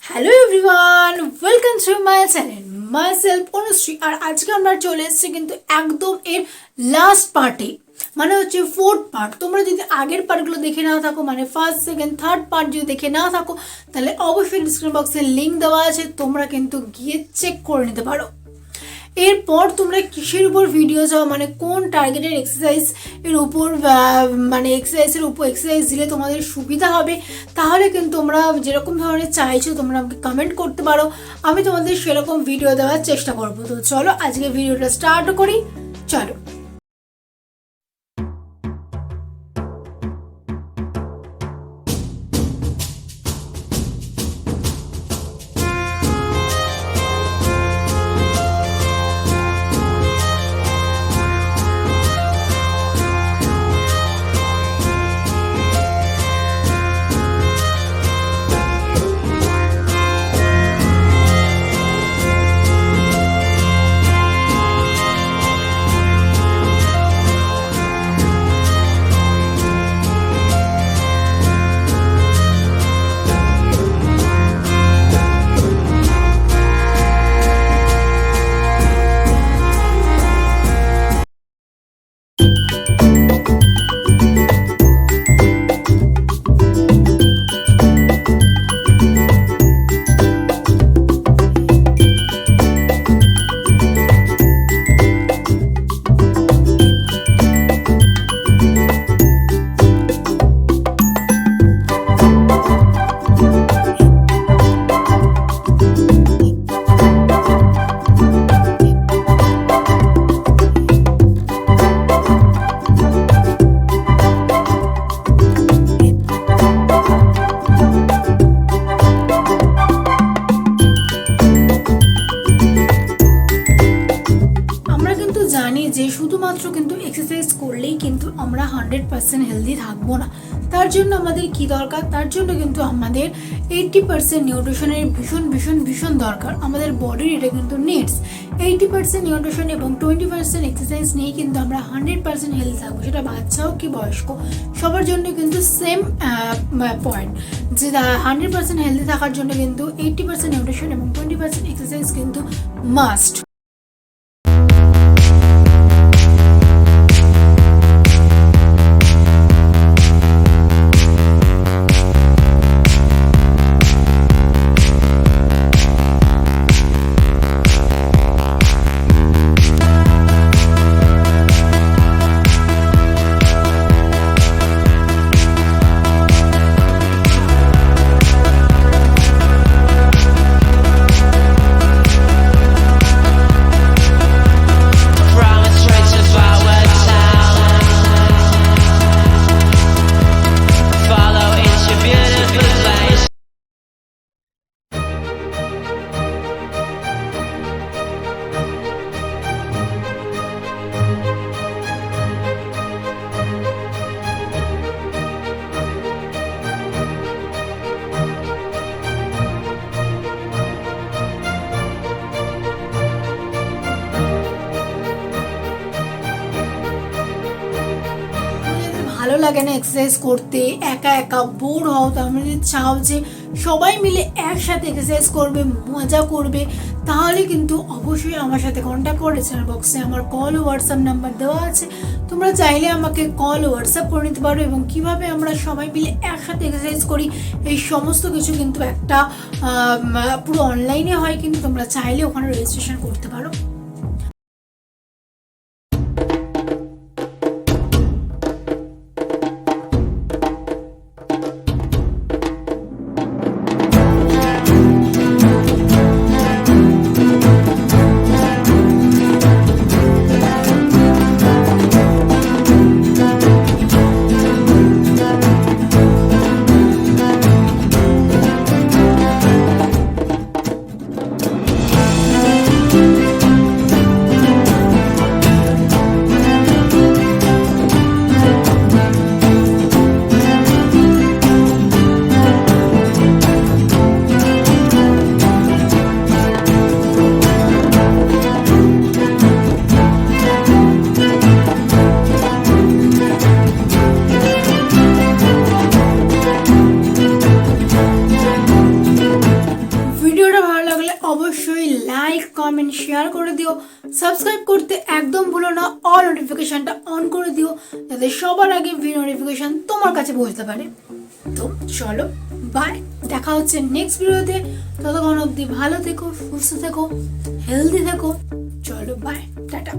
Hello everyone, welcome to my channel my self Anushree. আর আজকে আমরা চলে এসেছি কিন্তু একদম এর লাস্ট পার্টে, মানে হচ্ছে ফোর্থ পার্ট। তোমরা যদি আগের পার্টগুলো দেখে না থাকো, মানে ফার্স্ট সেকেন্ড থার্ড পার্ট যদি দেখে না থাকো, তাহলে অবশ্যই ডিসক্রিপশন বক্সে লিঙ্ক দেওয়া আছে, তোমরা কিন্তু গিয়ে চেক করে নিতে পারো। এরপর তোমরা কিসের উপর ভিডিও চাও, মানে কোন টার্গেটের এক্সারসাইজ এর উপর, মানে এক্সারসাইজের উপর এক্সারসাইজ দিলে তোমাদের সুবিধা হবে, তাহলে কিন্তু তোমরা যেরকম ধরনের চাইছো তোমরা আমাকে কমেন্ট করতে পারো, আমি তোমাদের সেরকম ভিডিও দেওয়ার চেষ্টা করবো। তো চলো আজকে ভিডিওটা স্টার্ট করি, চলো। জানি যে শুধুমাত্র কিন্তু এক্সারসাইজ করলেই কিন্তু আমরা 100% হেলদি থাকবো না। তার জন্য আমাদের কি দরকার? তার জন্য কিন্তু আমাদের 80% নিউট্রিশনের ভীষণ ভীষণ ভীষণ দরকার। আমাদের বডির এটা কিন্তু নিডস 80% নিউট্রিশন এবং 20% এক্সারসাইজ নিয়ে কিন্তু আমরা 100% হেলদি থাকবো। সেটা বাচ্চা হোক কি বয়স্ক, সবার জন্য কিন্তু সেম পয়েন্ট, যে 100% হেলদি থাকার জন্য কিন্তু 80% নিউট্রিশন এবং 20% এক্সারসাইজ কিন্তু মাস্ট। ভালো লাগে না এক্সারসাইজ করতে, একা একা বোর হও, তার মানে যদি চাও যে সবাই মিলে একসাথে এক্সারসাইজ করবে, মজা করবে, তাহলে কিন্তু অবশ্যই আমার সাথে কন্ট্যাক্ট করে চ্যানেল বক্সে আমার কল ও হোয়াটসঅ্যাপ নাম্বার দেওয়া আছে, তোমরা চাইলে আমাকে কল ও হোয়াটসঅ্যাপ করে নিতে পারো। এবং কিভাবে আমরা সবাই মিলে একসাথে এক্সারসাইজ করি এই সমস্ত কিছু কিন্তু একটা পুরো অনলাইনে হয়, কিন্তু তোমরা চাইলে ওখানে রেজিস্ট্রেশন করতে পারো। অবশ্যই লাইক কমেন্ট শেয়ার করে দিও, সাবস্ক্রাইব করতে একদম ভুলো না, অল নোটিফিকেশনটা অন করে দিও যাতে সবার আগে ভিডিও নোটিফিকেশন তোমার কাছে পৌঁছতে পারে। তো চলো বাই, দেখা হচ্ছে নেক্সট ভিডিওতে। ততক্ষণ অবধি ভালো থেকো, সুস্থ থেকো, হেলদি থেকো। চলো বাই, টাটা।